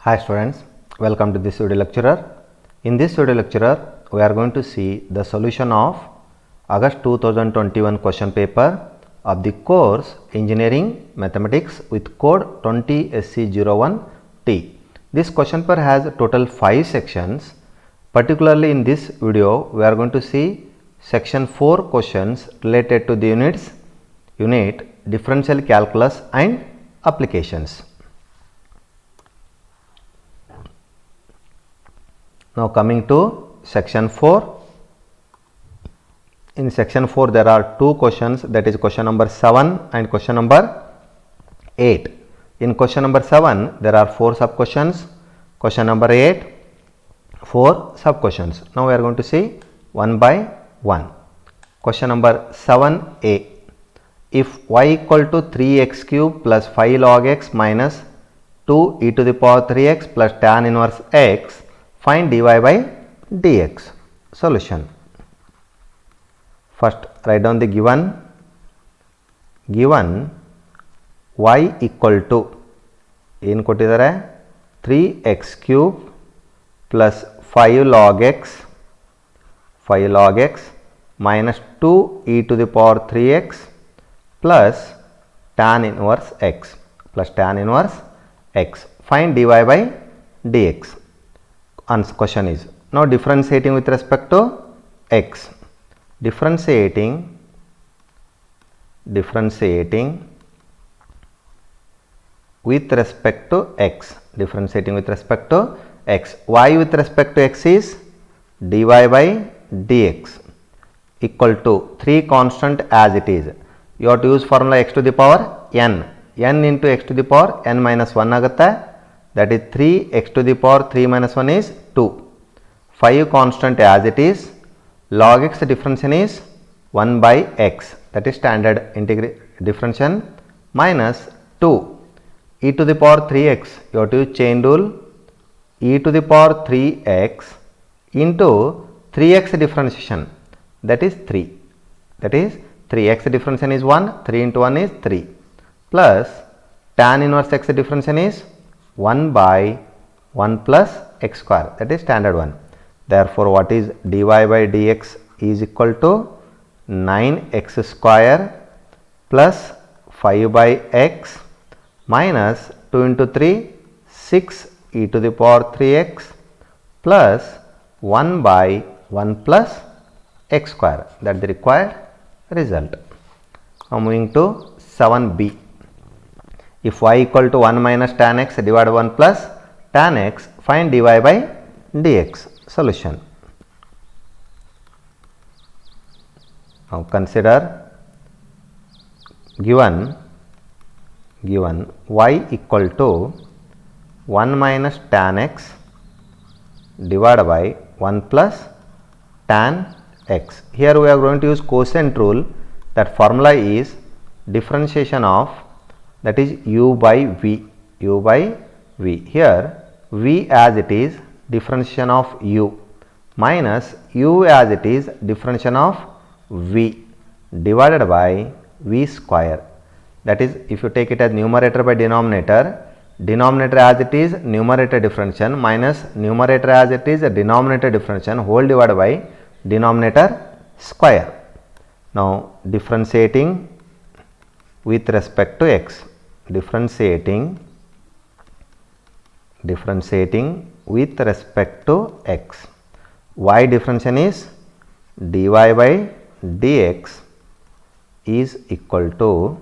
Hi students, welcome to this video lecturer. In this video lecturer, we are going to see the solution of August 2021 question paper of the course Engineering Mathematics with code 20SC01T. This question paper has total 5 sections. Particularly in this video, we are going to see section 4 questions related to the unit differential calculus and applications. Now coming to section 4. In section 4 there are two questions, that is question number 7 and question number 8. In question number 7 there are 4 sub questions, question number 8 4 sub questions. Now we are going to see one by one. Question number 7a. If y equal to 3x cube plus 5 log x minus 2 e to the power 3x plus tan inverse x, find dy by dx. Solution. First write down the given y equal to ಏನು ಕೊಟ್ಟಿದ್ದಾರೆ 3x cube plus 5 log x minus 2 e to the power 3x plus tan inverse x. Find dy by dx. Question is now differentiating with respect to x. Differentiating with respect to x. Differentiating with respect to x. Y with respect to x is dy by dx equal to 3 constant as it is. You have to use formula x to the power n. N into x to the power n minus 1 ಆಗುತ್ತೆ. That is 3 x to the power 3 minus 1 is 2. 5 constant as it is. Log x differentiation is 1 by x, that is standard differentiation, minus 2 e to the power 3x. You have to use chain rule. E to the power 3x into 3x differentiation, that is 3. That is 3x differentiation is 1, 3 into 1 is 3, plus tan inverse x differentiation is 1 by 1 plus x square, that is standard one. Therefore, what is dy by dx is equal to 9x square plus 5 by x minus 2 into 3 6 e to the power 3x plus 1 by 1 plus x square, that is the required result. Now moving to 7b. If y equal to 1 minus tan x divided 1 plus tan x, find dy by dx. Solution. Now consider given y equal to 1 minus tan x divided by 1 plus tan x. Here we are going to use quotient rule. That formula is differentiation of, that is u by v. Here v as it is differentiation of u minus u as it is differentiation of v divided by v square. That is, if you take it as numerator by denominator as it is numerator differentiation minus numerator as it is denominator differentiation whole divided by denominator square. Now differentiating with respect to x. Differentiating with respect to x. Y differentiation is dy by dx is equal to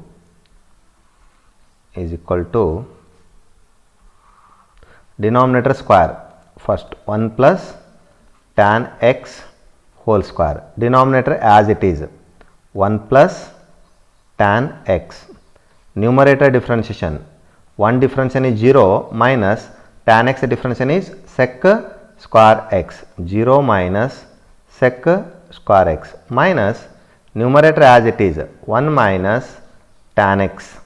denominator square. First 1 plus tan x whole square. Denominator as it is 1 plus tan x. Numerator differentiation, 1 differentiation is 0 minus tan x differentiation is sec square x, 0 minus sec square x, minus numerator as it is 1 minus tan x.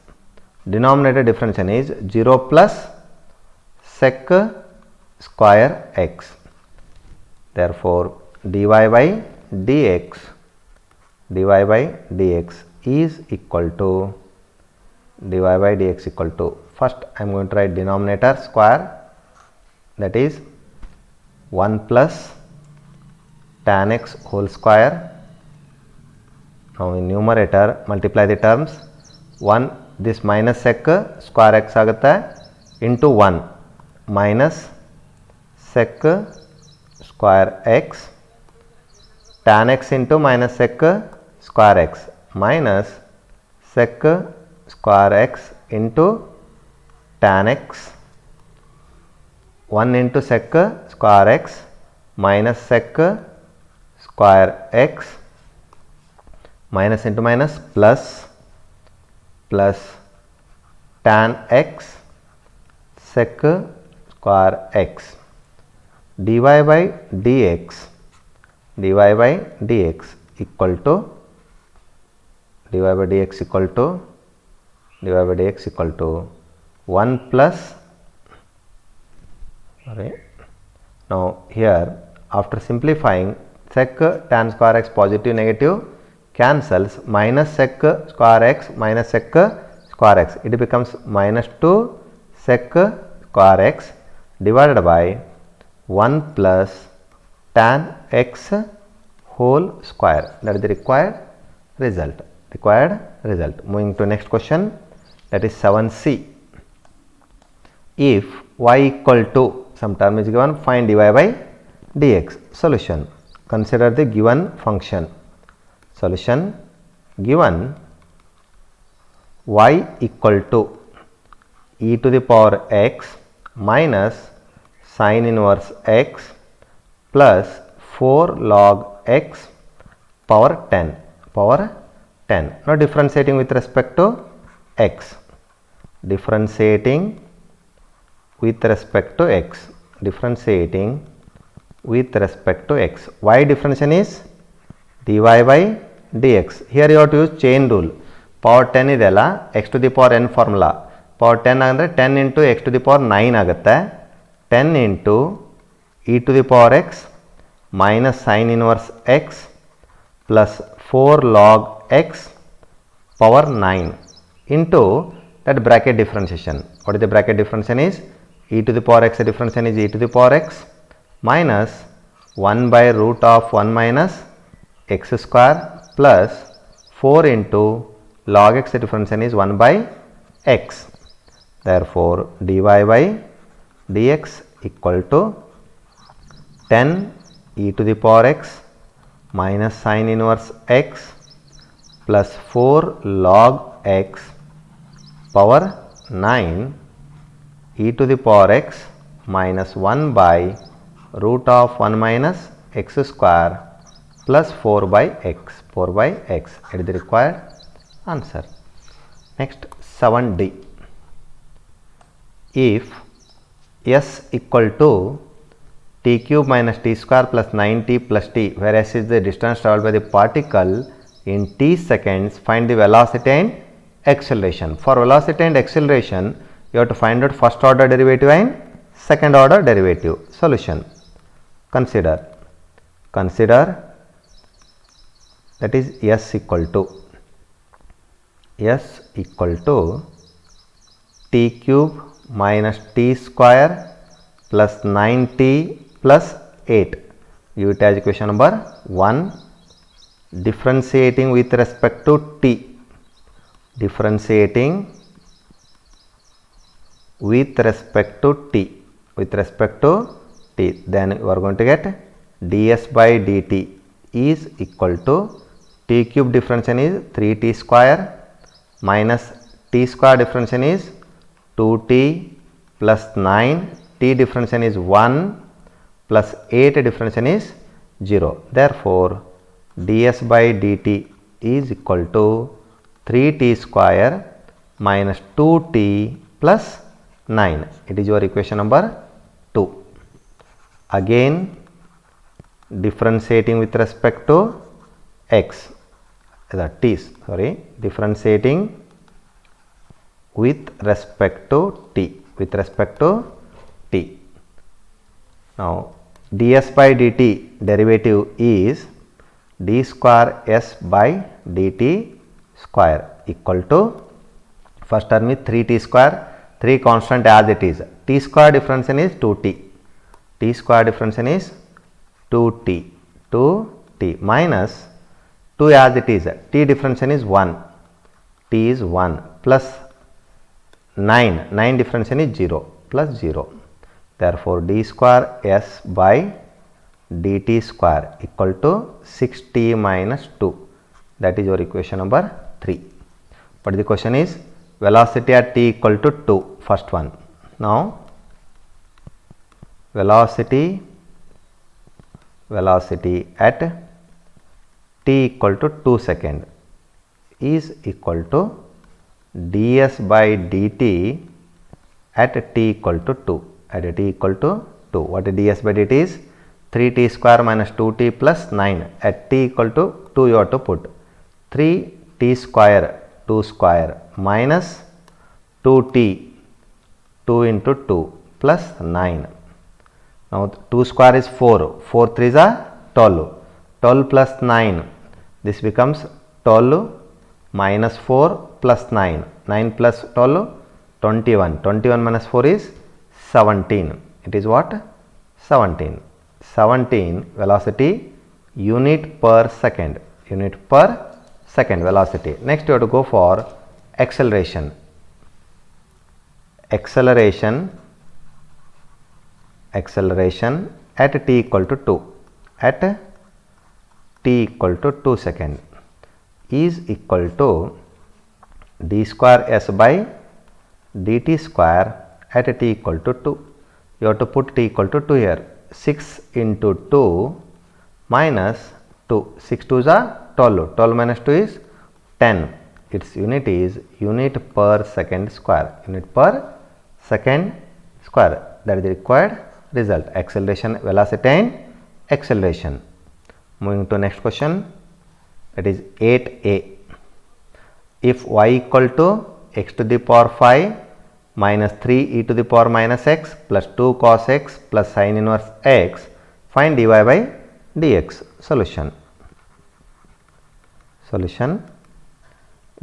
Denominator differentiation is 0 plus sec square x. Therefore, dy by dx is equal to first I am going to write denominator square that is 1 plus tan x whole square. Now in numerator multiply the terms, 1 this minus sec square x ಆಗುತ್ತೆ into 1 minus sec square x tan x into minus sec square x minus sec square x into tan x, 1 into sec square x minus sec square x minus into minus plus tan x sec square x dy by dx equal to dy by dx equal to 1 plus, now here after simplifying sec tan square x positive negative cancels, minus sec square x minus sec square x, it becomes minus 2 sec square x divided by 1 plus tan x whole square, that is the required result. Moving to next question, that is 7c. If y equal to some term is given, find dy by dx. Solution, consider the given function. Solution, given y equal to e to the power x minus sin inverse x plus 4 log x power 10. Now differentiating with respect to x. Differentiating with respect to x. Y differentiation is dy by dx. Here you have to use chain rule. Power 10 ಇದೆಲ್ಲ x to the power n formula. Power 10 ಅಂದರೆ 10 into x to the power 9 ಆಗುತ್ತೆ. 10 into e to the power x minus sin inverse x plus 4 log x power 9 into that bracket differentiation. What is the bracket differentiation is? E to the power x differentiation is e to the power x minus 1 by root of 1 minus x square plus 4 into log x differentiation is 1 by x. Therefore, dy by dx equal to 10 e to the power x minus sin inverse x plus 4 log x power 9 e to the power x minus 1 by root of 1 minus x square plus 4 by x. It is the required answer. Next, 7d. If s equal to t cube minus t square plus 9t plus t, where s is the distance travelled by the particle in t seconds, find the velocity and acceleration. For velocity and acceleration, you have to find out first order derivative and second order derivative. Solution, consider that is s equal to t cube minus t square plus 9t plus 8. You it as equation number 1. Differentiating with respect to t. Then you are going to get ds by dt is equal to t cube differentiation is 3t square minus t square differentiation is 2t plus 9, t differentiation is 1 plus 8 differentiation is 0. Therefore, ds by dt is equal to 3t square minus 2t plus 9. It is your equation number 2. Again, differentiating with respect to x, differentiating with respect to t. Now, ds by dt derivative is d square s by dt square equal to, first term is 3t square, 3 constant as it is, t square differentiation is 2t, t square differentiation is 2t minus 2 as it is, t differentiation is 1, t is 1 plus 9 differentiation is 0 plus 0. Therefore, d square s by dt square equal to 6t minus 2. That is your equation number 3. But the question is velocity at t equal to 2, first one. Now, velocity at t equal to 2 second is equal to ds by dt at t equal to 2. At t equal to 2. What is ds by dt is 3t square minus 2t plus 9. At t equal to 2 you have to put 3t square 2 square minus 2t 2 into 2 plus 9. Now 2 square is 4, 4 3s are 12, 12 plus 9, this becomes 12 minus 4 plus 9, 9 plus 12, 21, 21 minus 4 is 17, it is what? 17, 17 velocity unit per second velocity. Next you have to go for acceleration at t equal to 2, at t equal to 2 second is equal to d square s by dt square at t equal to 2. You have to put t equal to 2 here. 6 into 2 minus 2, 6 2s are 12, 12 minus 2 is 10. Its unit is unit per second square, that is the required result, acceleration, velocity and acceleration. Moving to next question, that is 8a. If y equal to x to the power 5 minus 3 e to the power minus x plus 2 cos x plus sin inverse x, find dy by dx. Solution.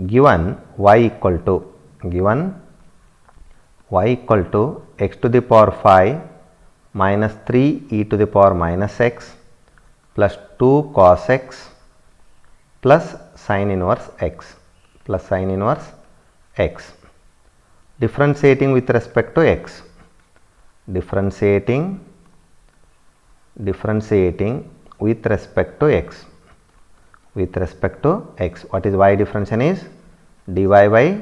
Given y equal to x to the power 5 minus 3 e to the power minus x plus 2 cos x plus sin inverse x differentiating with respect to x, differentiating with respect to x, what is y differentiation is dy by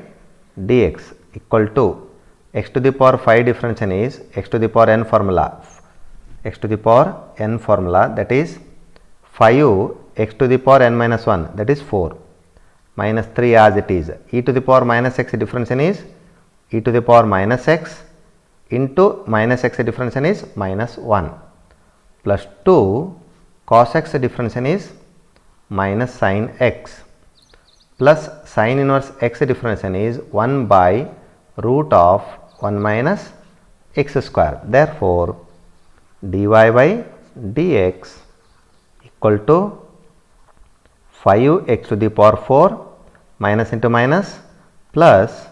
dx equal to x to the power 5 differentiation is x to the power n formula, that is 5 x to the power n minus 1, that is 4 minus 3 as it is, e to the power minus x differentiation is e to the power minus x into minus x differentiation is minus 1 plus 2 cos x differentiation is minus sin x plus sin inverse x differentiation is 1 by root of 1 minus x square. Therefore, dy by dx equal to 5x to the power 4 minus into minus plus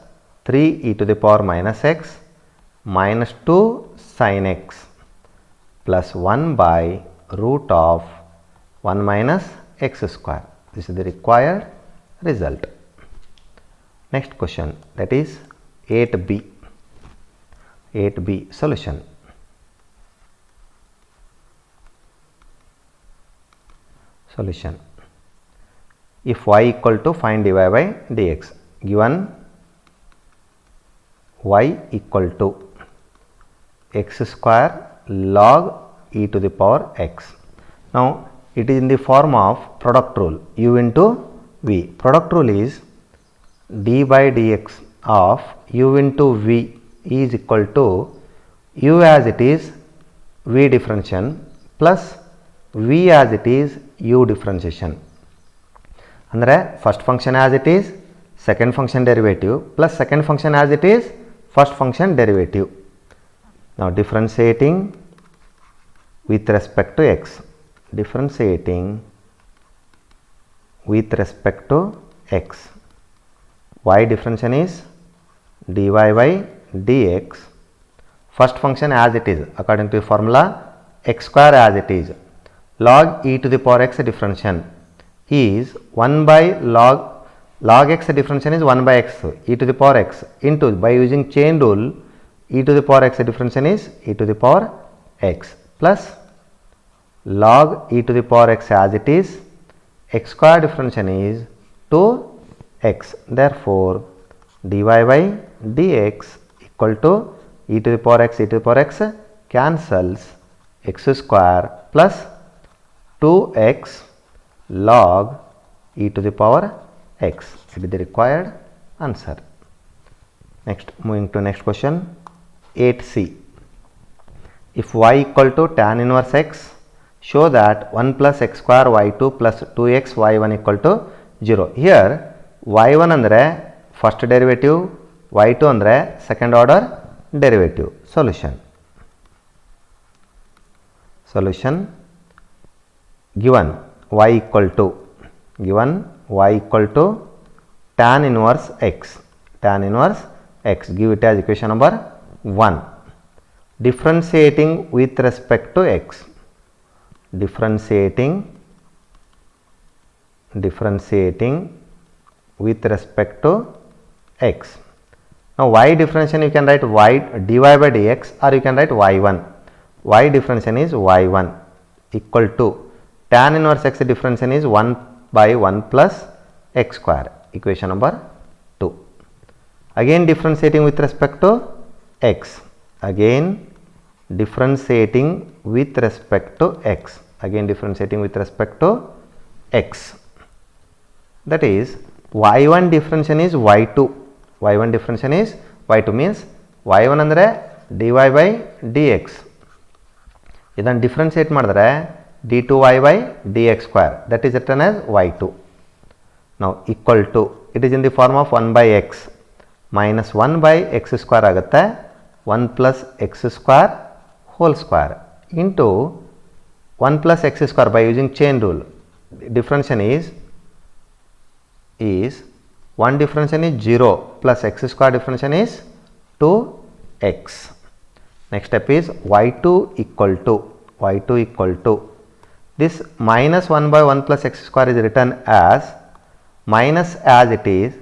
3 e to the power minus x minus 2 sin x plus 1 by root of 1 minus x square. This is the required result. Next question, that is 8b. Solution. If y equal to, find dy by dx. Given y equal to x square log e to the power x. Now, it is in the form of product rule, u into v. Product rule is d by dx of u into v is equal to u as it is v differentiation plus v as it is u differentiation. Andre first function as it is second function derivative plus second function as it is first function derivative. Now, differentiating with respect to x, y differentiation is dy by dx, first function as it is according to the formula x square as it is. Log e to the power x differentiation is 1 by log x differentiation is 1 by x e to the power x into, by using chain rule, e to the power x differentiation is e to the power x plus log e to the power x as it is, x square differentiation is 2x. Therefore, dy by dx equal to e to the power x, e to the power x cancels, x square plus 2x log e to the power x. It is the required answer. Next, moving to next question, 8c. If y equal to tan inverse x, show that 1 plus x square y2 plus 2x y1 equal to 0. Here y1 andre first derivative, y2 andre second order derivative. Solution given y equal to tan inverse x, give it as equation number 1. Differentiating with respect to x, differentiating with respect to x. Now y differentiation you can write y dy by dx, or you can write y1. Y differentiation is y1 equal to tan inverse x differentiation is 1 by 1 plus x square, equation number 2. Again differentiating with respect to x, again differentiating with respect to x, that is y1 differentiation is y2, means y1 andre dy by dx, idan differentiate madidre d2y by dx square, that is written as y2. Now equal to, it is in the form of 1 by x minus 1 by x square agutte, 1 plus x square whole square into 1 plus x square by using chain rule. Differentiation is 1 differentiation is 0 plus x square differentiation is 2x. Next step is y2 equal to this minus 1 by 1 plus x square is written as minus, as it is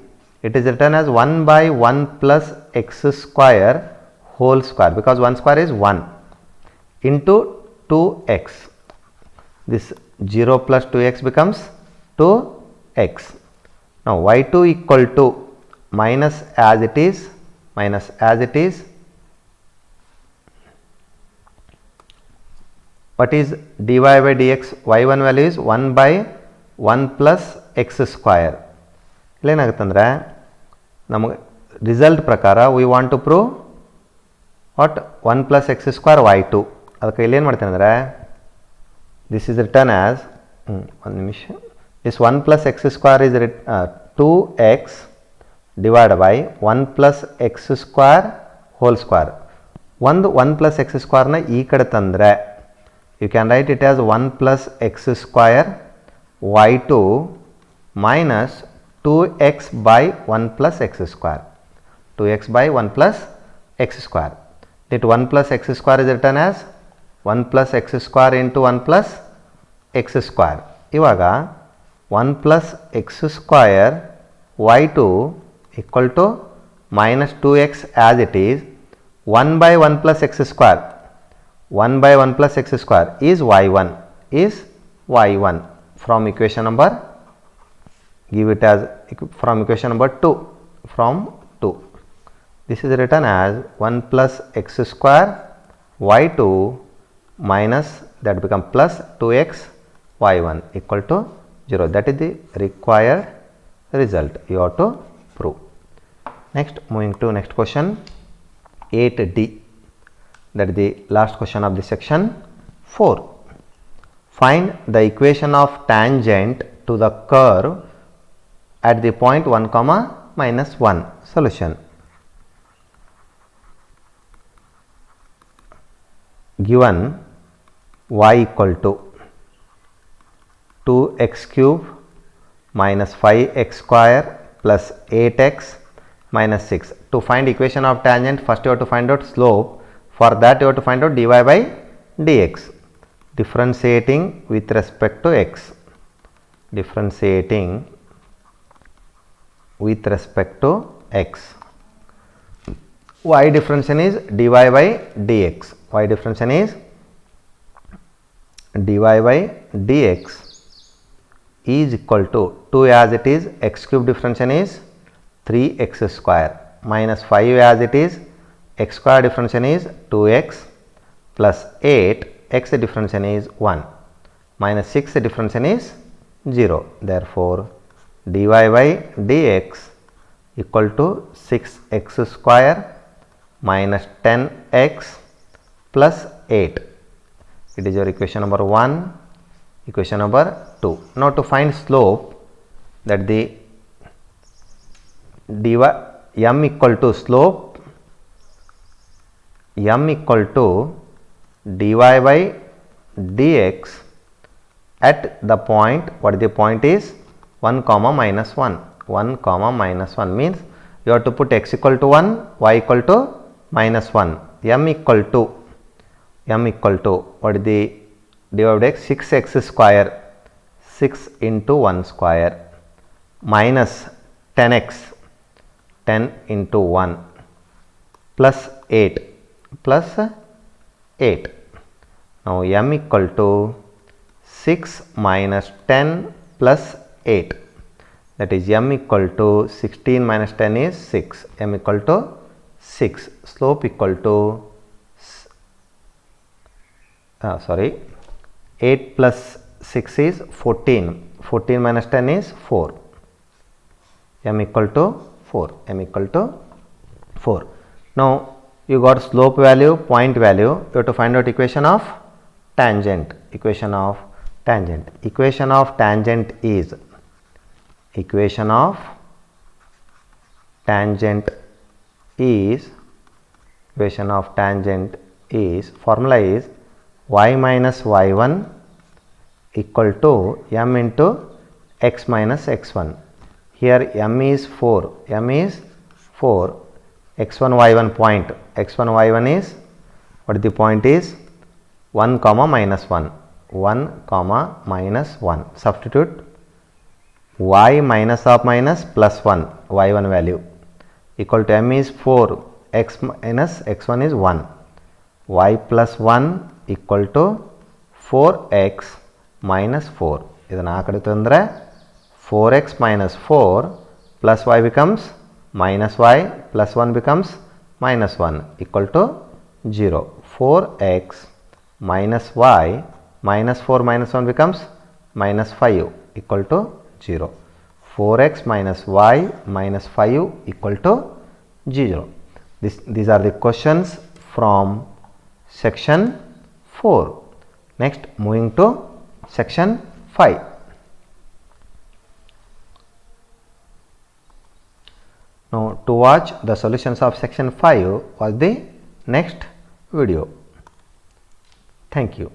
written as 1 by 1 plus x square whole square, because 1 square is 1 into 2x. This 0 plus 2x becomes 2x. Now y2 equal to minus as it is, what is dy by dx, y1 value is 1 by 1 plus x square. Illayenaguttandre namaga result prakara we want to prove what 1 plus x square y2. ಅದಕ್ಕೆ ಇಲ್ಲಿ ಏನು ಮಾಡ್ತೀನಿ ಅಂದರೆ, this is written as this 1 plus x square is 2x divided by 1 plus x square whole square. ಒಂದು 1 plus x square ನ ಈ ಕಡೆ ತಂದರೆ you can write it as 1 plus x square y2 minus 2x by 1 plus x square, 2x by 1 plus x square. That 1 plus x square is written as 1 plus x square into 1 plus x square. ಇವಾಗ 1 plus x square y2 equal to minus 2x as it is, 1 by 1 plus x square, 1 by 1 plus x square is y1, from equation number, give it as from equation number 2, from 2. This is written as 1 plus x square y2 minus, that become plus 2x y1 equal to 0. That is the required result you have to prove. Next, moving to next question, 8d, that is the last question of this section 4. Find the equation of tangent to the curve at the point 1 comma minus 1. Solution. Given y equal to 2x cube minus 5x square plus 8x minus 6. To find equation of tangent, first you have to find out slope. For that you have to find out dy by dx. differentiating with respect to x, differentiating with respect to x. Y differentiation is dy by dx, y differentiation is dy by dx is equal to 2 as it is, x cube differentiation is 3x square minus 5 as it is, x square differentiation is 2x plus 8, x differentiation is 1 minus 6 differentiation is 0. Therefore, dy by dx equal to 6x square minus 10x plus 8. It is your equation number 1, equation number 2. Now, to find slope, that the dy m equal to slope m equal to dy by dx at the point, what the point is 1 comma minus 1, 1 comma minus 1 means you have to put x equal to 1, y equal to minus 1, m equal to what is the divided by x, 6x square, 6 into 1 square minus 10x, 10 into 1 plus 8 plus 8. Now, m equal to 6 minus 10 plus 8, that is m equal to 16 minus 10 is 6, m equal to 6, slope equal to 8 plus 6 is 14, 14 minus 10 is 4, m equal to 4, m equal to 4. Now, you got slope value, point value, you have to find out equation of tangent, equation of tangent. Equation of tangent is formula is y minus y1 equal to m into x minus x1. Here m is 4, x1 y1 point, x1 y1 is, what the point is 1 comma minus 1, 1 comma minus 1. Substitute y minus of minus plus 1, y1 value equal to m is 4, x minus x1 is 1, y plus 1 equal to 4x minus 4. ಇದನ್ನು ಆ ಕಡೆ ತಂದರೆ 4x minus 4 plus y becomes minus y plus 1 becomes minus 1 equal to 0. 4x minus y minus 4 minus 1 becomes minus 5 equal to 0. 4x minus y minus 5 equal to 0. These are the questions from section 4. Next, moving to section 5. Now, to watch the solutions of section 5 was the next video. Thank you.